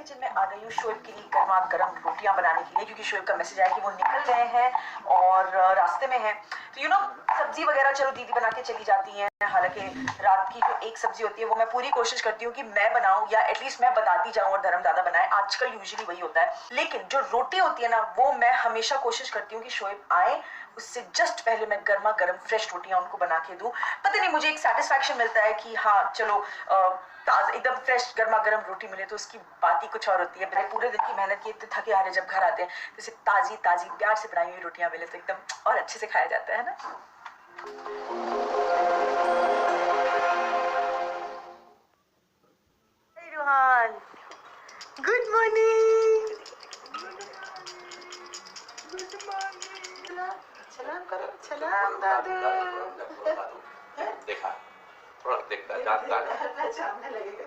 Kitchen में आ गई हूँ शोएब के लिए गर्मा गर्म रोटियां बनाने के लिए, क्योंकि शोएब का मैसेज आया कि वो निकल गए हैं और रास्ते में है। तो सब्जी वगैरह चलो दीदी बना के चली जाती हैं। हालांकि रात की जो एक सब्जी होती है वो मैं पूरी कोशिश करती हूँ कि मैं बनाऊँ या एटलीस्ट मैं बताती जाऊँ और धर्मदादा बनाए। आजकल यूजुअली वही होता है, लेकिन जो रोटी होती है ना वो मैं हमेशा कोशिश करती हूँ कि शोएब आए उससे जस्ट पहले मैं गर्मा गर्म फ्रेश रोटियां उनको बना के दूं। पता नहीं मुझे एक सेटिस्फैक्शन मिलता है कि हाँ चलो एकदम फ्रेश गर्मा गर्म रोटी मिले तो उसकी बात ही कुछ और होती है। मैंने पूरे दिन की मेहनत की, इतने थके हारे जब घर आते हैं तो इसे ताजी ताजी प्यार से बनाई हुई रोटियां मिले तो एकदम और अच्छे से खाया जाता है ना। Rohan, good morning. सलाम करो, सलाम दादू। देखा थोड़ा देखता जानता जानने लगेगा।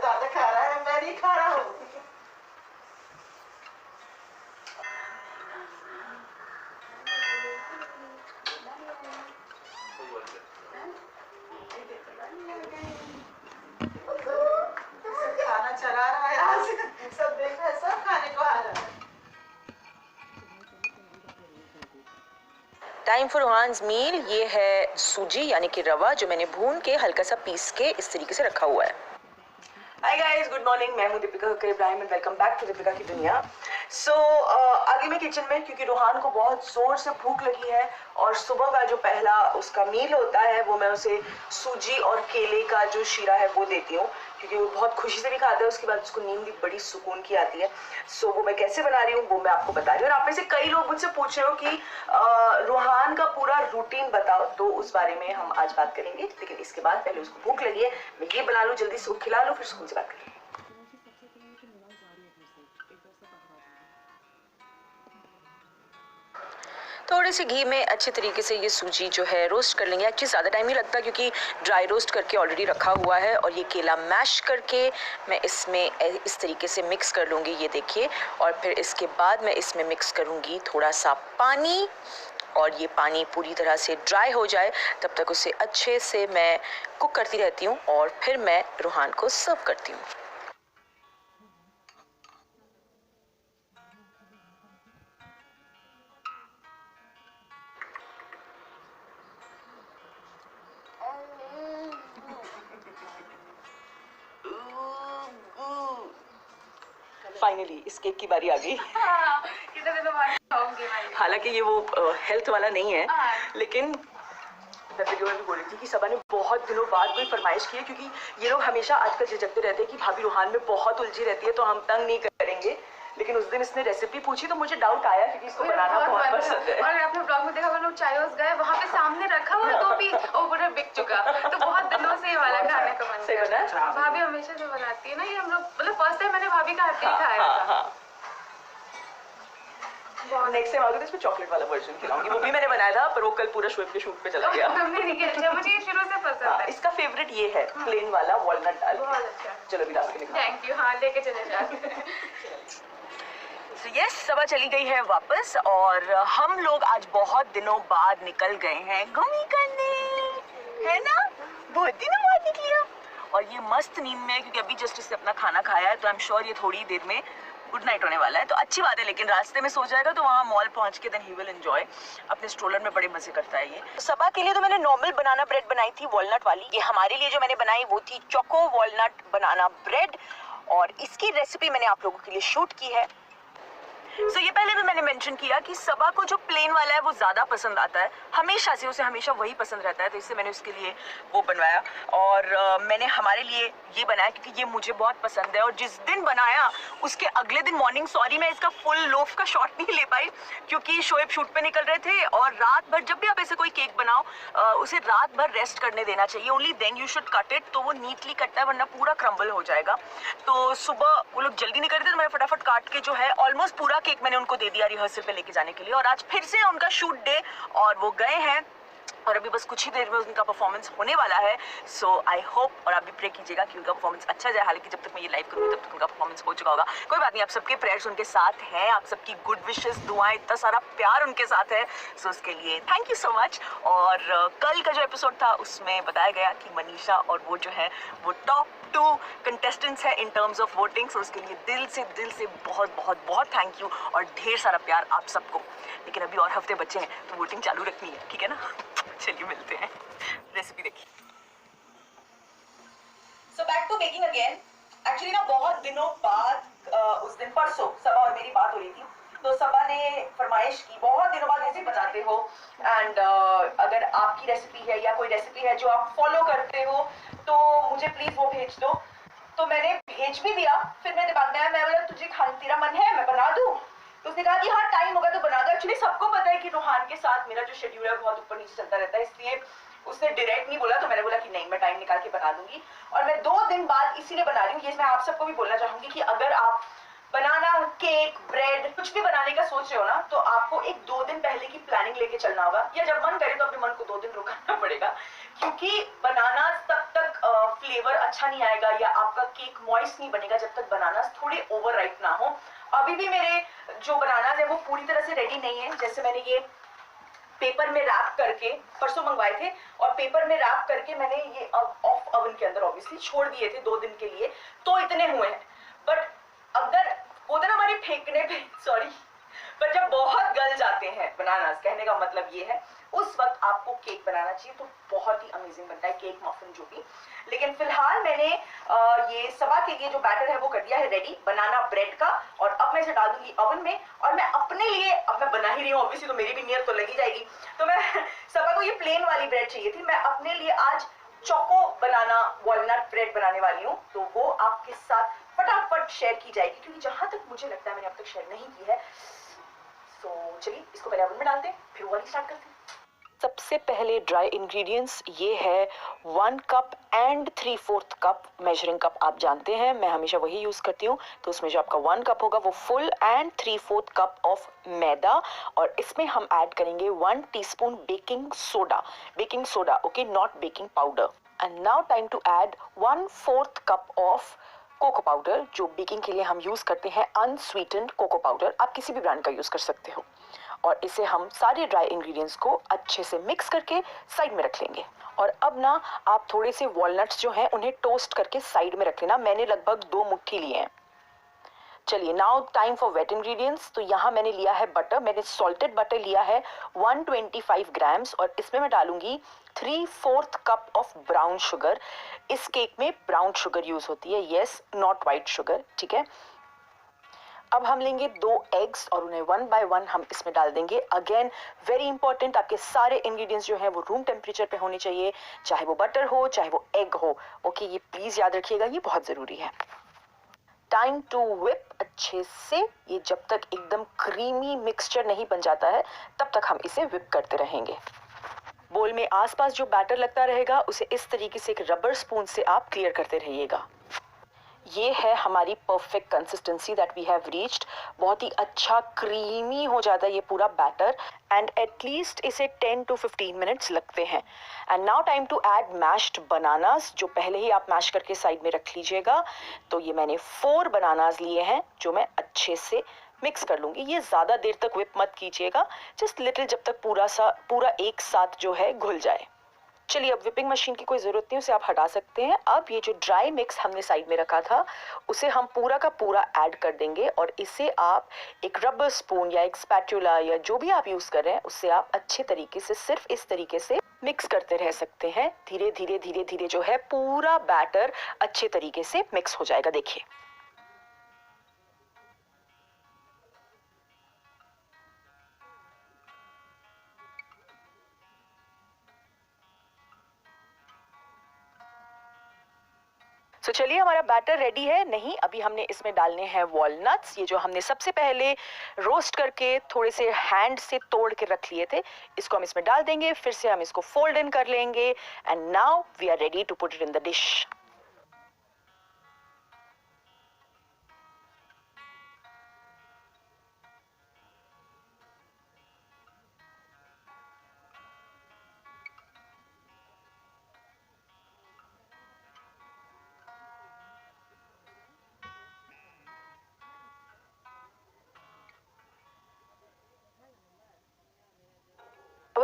दादा खा रहा है, मैं नहीं खा रहा हूँ। खाना चला रहा है आज, सब देख रहे हैं, सब खाने को आ रहा है। टाइम फॉर रोहान्स मील। ये है सूजी यानी कि रवा जो मैंने भून के हल्का सा पीस के इस तरीके से रखा हुआ है। Hi guys, good morning. मैं हूँ Dipika Kakar Ibrahim and welcome back to Dipika की दुनिया। आगे मैं किचन में, क्योंकि रोहान को बहुत जोर से भूख लगी है और सुबह का जो पहला उसका मील होता है वो मैं उसे सूजी और केले का जो शीरा है वो देती हूँ, क्योंकि वो बहुत खुशी से भी खाता है। उसके बाद उसको नींद भी बड़ी सुकून की आती है। वो मैं कैसे बना रही हूँ वो मैं आपको बता रही हूँ। और आप में से कई लोग मुझसे पूछ रहे हो कि रोहान का पूरा रूटीन बताओ, तो उस बारे में हम आज बात करेंगे। लेकिन इसके बाद पहले उसको भूख लगी है, मैं ये बना लूँ जल्दी से, उसको खिला लूँ, फिर स्कूल से बात करेंगे। थोड़े से घी में अच्छे तरीके से ये सूजी जो है रोस्ट कर लेंगे। एक्चुअली ज़्यादा टाइम नहीं लगता क्योंकि ड्राई रोस्ट करके ऑलरेडी रखा हुआ है। और ये केला मैश करके मैं इसमें इस तरीके से मिक्स कर लूँगी, ये देखिए। और फिर इसके बाद मैं इसमें मिक्स करूँगी थोड़ा सा पानी, और ये पानी पूरी तरह से ड्राई हो जाए तब तक उसे अच्छे से मैं कुक करती रहती हूँ और फिर मैं रोहान को सर्व करती हूँ। फाइनली इस केक की बारी आ गई। हालांकि ये वो हेल्थ वाला नहीं है, लेकिन मैं वीडियो में भी बोल रही थी कि सबा ने बहुत दिनों बाद कोई फरमाइश की है, क्योंकि ये लोग हमेशा आजकल झिझकते रहते हैं कि भाभी रोहान में बहुत उलझी रहती है तो हम तंग नहीं करेंगे। लेकिन उस दिन इसने रेसिपी पूछी तो मुझे डाउट आया, क्योंकि इसको बनाना बहुत पसंद है। और आपने ब्लॉग में देखा वो लोग चायोस गए, वहाँ पे सामने रखा हुआ तो भी ओवर बिक चुका, तो बहुत दिनों से ये वाला खाने का मन कर रहा है। भाभी हमेशा जो बनाती है ना, ये हम लोग मतलब फर्स्ट टाइम मैंने भाभी का हाथ ही खाया था। नेक्स्ट टाइम आऊंगी तो इसमें चॉकलेट वाला वर्जन खिलाऊंगी। वो भी मैंने बनाया था पर वो कल पूरा शोएब के शूट पे चला गया। मुझे ये शुरू से पसंद है। इसका फेवरेट ये है प्लेन वाला वॉलनट डाल। बहुत अच्छा। चलो भी रास्ते में थैंक यू। हाँ लेके चले जाते। यस, सबा चली गई है वापस और हम लोग आज बहुत दिनों बाद निकल गए हैं घूमी करने, है ना? बहुत दिनों बाद निकली। और ये मस्त नींद में, क्योंकि अभी जस्ट इससे अपना खाना खाया है तो आई एम श्योर ये थोड़ी देर में गुड नाइट होने वाला है, तो अच्छी बात है। लेकिन रास्ते में सो जाएगा तो वहाँ मॉल पहुँच के देन ही विल एंजॉय। अपने स्ट्रोलर में बड़े मजे करता है ये। सबा के लिए तो मैंने नॉर्मल बनाना ब्रेड बनाई थी वॉलनट वाली। ये हमारे लिए जो मैंने बनाई वो थी चोको वॉलनट बनाना ब्रेड, और इसकी रेसिपी मैंने आप लोगों के लिए शूट की है। ये पहले भी मैंने मेंशन किया कि सबा को जो प्लेन वाला है वो ज़्यादा पसंद आता है, हमेशा से उसे हमेशा वही पसंद रहता है, तो इससे मैंने उसके लिए वो बनवाया। और मैंने हमारे लिए ये बनाया क्योंकि ये मुझे बहुत पसंद है। और जिस दिन बनाया उसके अगले दिन मॉर्निंग, सॉरी मैं इसका फुल लोफ का शॉट नहीं ले पाई क्योंकि शोएब शूट पे निकल रहे थे। और रात भर जब भी आप ऐसे कोई केक बनाओ उसे रात भर रेस्ट करने देना चाहिए, only then you should cut it, तो वो नीटली कटता है, वरना पूरा क्रम्बल हो जाएगा। तो सुबह वो लोग जल्दी निकल रहे थे तो मैंने फटाफट काट के जो है ऑलमोस्ट पूरा केक मैंने उनको दे दिया रिहर्सल पे लेके जाने के लिए। और आज फिर से उनका शूट डे और वो गए हैं और अभी बस कुछ ही देर में उनका परफॉर्मेंस होने वाला है। सो आई होप, और आप भी प्रे कीजिएगा कि उनका परफॉर्मेंस अच्छा जाए। हालांकि जब तक मैं ये लाइव करूँगी तब तक उनका परफॉर्मेंस हो चुका होगा। कोई बात नहीं, आप सबके प्रेयर्स उनके साथ हैं, आप सबकी गुड विशेस, दुआएं, इतना सारा प्यार उनके साथ है। सो उसके लिए थैंक यू सो मच। और कल का जो एपिसोड था उसमें बताया गया कि मनीषा और वो जो है वो टॉप 2 कंटेस्टेंट्स है इन टर्म्स ऑफ वोटिंग। सो उसके लिए दिल से बहुत बहुत बहुत थैंक यू और ढेर सारा प्यार आप सबको। लेकिन अभी और हफ्ते बचे हैं तो वोटिंग चालू रखनी है, ठीक है ना? चलिए मिलते हैं। रेसिपी देखिए। So back to baking again. Actually ना बहुत दिनों बाद उस दिन परसों सबा और मेरी बात हो रही थी, तो सबा ने फरमाइश की बहुत दिनों बाद कैसे बताते हो, एंड अगर आपकी रेसिपी है या कोई रेसिपी है जो आप फॉलो करते हो तो मुझे प्लीज वो भेज दो। तो मैंने भेज भी दिया। फिर मेरे दिमाग में आया, मैं बोला तुझे खाने, तेरा मन है मैं बना दूं? तो उसने कहा कि हाँ टाइम होगा तो बना दो। एक्चुअली सबको पता है कि रोहान के साथ मेरा जो शेड्यूल है बहुत ऊपर नीचे चलता रहता है, इसलिए उसने डायरेक्ट नहीं बोला। तो मैंने बोला कि नहीं, मैं टाइम निकाल के बना दूंगी। और मैं 2 दिन बाद इसीलिए बना रही हूँ। ये मैं आप सबको भी बोलना चाहूंगी कि अगर आप बनाना, केक, ब्रेड, कुछ भी बनाने का सोच रहे हो ना, तो आपको एक 2 दिन पहले की प्लानिंग लेके चलना होगा, या जब मन करे तो अपने मन को 2 दिन रुकाना पड़ेगा। क्योंकि बनाना तब तक फ्लेवर अच्छा नहीं आएगा या आपका केक मॉइस्ट नहीं बनेगा जब तक बनाना थोड़े ओवर राइप ना हो। अभी भी मेरे जो बनाना है वो पूरी तरह से रेडी नहीं है। जैसे मैंने ये पेपर में रैप करके परसों मंगवाए थे, और पेपर में रैप करके मैंने ये ऑफ ओवन के अंदर ऑब्वियसली छोड़ दिए थे 2 दिन के लिए, तो इतने हुए हैं। बट अगर वो ना हमारी फेंकने पे सॉरी, पर जब बहुत गल जाते हैं बनाना, कहने का मतलब ये है, उस वक्त आपको केक बनाना चाहिए, तो बहुत ही अमेजिंग बनता है केक, मफिन, जो भी। लेकिन फिलहाल मैंने ये सबा के लिए जो बैटर है वो कर दिया है रेडी, बनाना ब्रेड का। और अब मैं इसे डाल दूंगी ओवन में। और मैं अपने लिए, अब मैं बना ही रही हूँ ऑब्वियसली, तो मेरी भी नियत तो लगी जाएगी। तो मैं सबा को ये प्लेन वाली ब्रेड चाहिए थी, मैं अपने लिए आज चोको बनाना वॉलनट ब्रेड बनाने वाली हूँ। तो वो आपके साथ फटाफट शेयर की जाएगी, क्योंकि जहां तक मुझे लगता है मैंने अब तक शेयर नहीं की है। तो चलिए इसको पहले ओवन में डालते हैं, फिर वाली स्टार्ट करते हैं। सबसे पहले ड्राई इंग्रेडिएंट्स ये है 1 cup and 3/4 cup. Measuring cup आप जानते हैं, मैं हमेशा वही यूज करती हूँ। तो उसमें जो आपका 1 कप होगा वो full and 3/4 cup of maida. और इसमें हम ऐड करेंगे 1 teaspoon baking soda, okay, not baking powder. And now time to add 1/4 cup of cocoa powder, जो बेकिंग के लिए हम यूज करते हैं अनस्वीटेंड कोको पाउडर। आप किसी भी ब्रांड का यूज कर सकते हो। और इसे हम सारे ड्राई इंग्रेडिएंट्स को अच्छे से मिक्स करके साइड में रख लेंगे। और अब ना आप थोड़े से वॉलनट्स जो हैं उन्हें टोस्ट करके साइड में रख लेना। मैंने लगभग 2 मुट्ठी लिए हैं। चलिए now time for wait ingredients. तो यहाँ मैंने लिया है बटर, मैंने सॉल्टेड बटर लिया है 125 ग्राम्स। और इसमें मैं डालूंगी 3/4 कप ऑफ ब्राउन शुगर। इस केक में ब्राउन शुगर यूज होती है, यस, नॉट वाइट शुगर, ठीक है। अब हम लेंगे 2 एग्स और उन्हें 1 बाय 1 हम इसमें डाल देंगे। अगेन वेरी इंपॉर्टेंट, आपके सारे इंग्रेडिएंट्स जो हैं वो रूम टेम्परेचर पे होने चाहिए, चाहे वो बटर हो चाहे वो एग हो, ओके, ये प्लीज याद रखिएगा, ये बहुत जरूरी है। टाइम टू व्हिप अच्छे से। ये जब तक एकदम क्रीमी मिक्सचर नहीं बन जाता है तब तक हम इसे व्हिप करते रहेंगे। बोल में आसपास जो बैटर लगता रहेगा उसे इस तरीके से एक रबर स्पून से आप क्लियर करते रहिएगा। ये है हमारी perfect consistency that we have reached. बहुत ही अच्छा क्रीमी हो जाता है ये पूरा बैटर, एंड एटलीस्ट इसे 10 to 15 मिनट्स लगते हैं। And now time to add mashed bananas, जो पहले ही आप मैश करके साइड में रख लीजिएगा। तो ये मैंने 4 बनानास लिए हैं जो मैं अच्छे से मिक्स कर लूंगी। ये ज्यादा देर तक व्हिप मत कीजिएगा, जस्ट लिटिल, जब तक पूरा एक साथ जो है घुल जाए। चलिए अब व्हिपिंग मशीन की कोई जरूरत नहीं, उसे आप हटा सकते हैं। अब ये जो ड्राई मिक्स हमने साइड में रखा था उसे हम पूरा का पूरा ऐड कर देंगे। और इसे आप एक रबर स्पून या एक स्पैटुला या जो भी आप यूज कर रहे हैं उससे आप अच्छे तरीके से सिर्फ इस तरीके से मिक्स करते रह सकते हैं। धीरे धीरे जो है पूरा बैटर अच्छे तरीके से मिक्स हो जाएगा। देखिए तो चलिए हमारा बैटर रेडी है। नहीं, अभी हमने इसमें डालने हैं वॉलनट्स, ये जो हमने सबसे पहले रोस्ट करके थोड़े से हैंड से तोड़ के रख लिए थे, इसको हम इसमें डाल देंगे। फिर से हम इसको फोल्ड इन कर लेंगे and now we are ready to put it in the dish.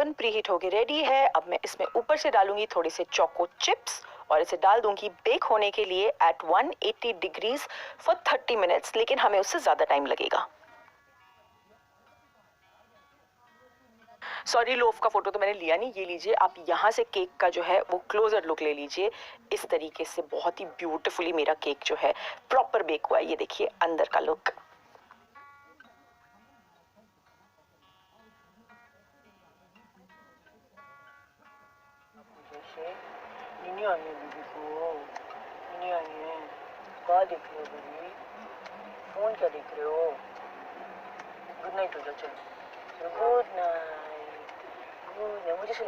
Oven preheat होके रेडी है। अब मैं इसमें ऊपर से डालूंगी थोड़े से चोको चिप्स और इसे डाल दूंगी बेक होने के लिए एट 180 डिग्रीज फॉर 30 मिनट्स, लेकिन हमें उससे ज़्यादा टाइम लगेगा। सॉरी, लोफ का फोटो तो मैंने लिया नहीं, ये लीजिए आप यहाँ से केक का जो है वो क्लोजर लुक ले लीजिए। इस तरीके से बहुत ही ब्यूटीफुली मेरा केक जो है प्रॉपर बेक हुआ है। ये देखिए अंदर का लुक। क्या देख रहे हो बेबी? फोन क्या देख रहे हो? गुड नाइट हो जाओ, चलो गुड नाइट। गुड नाइट, मुझे सुना।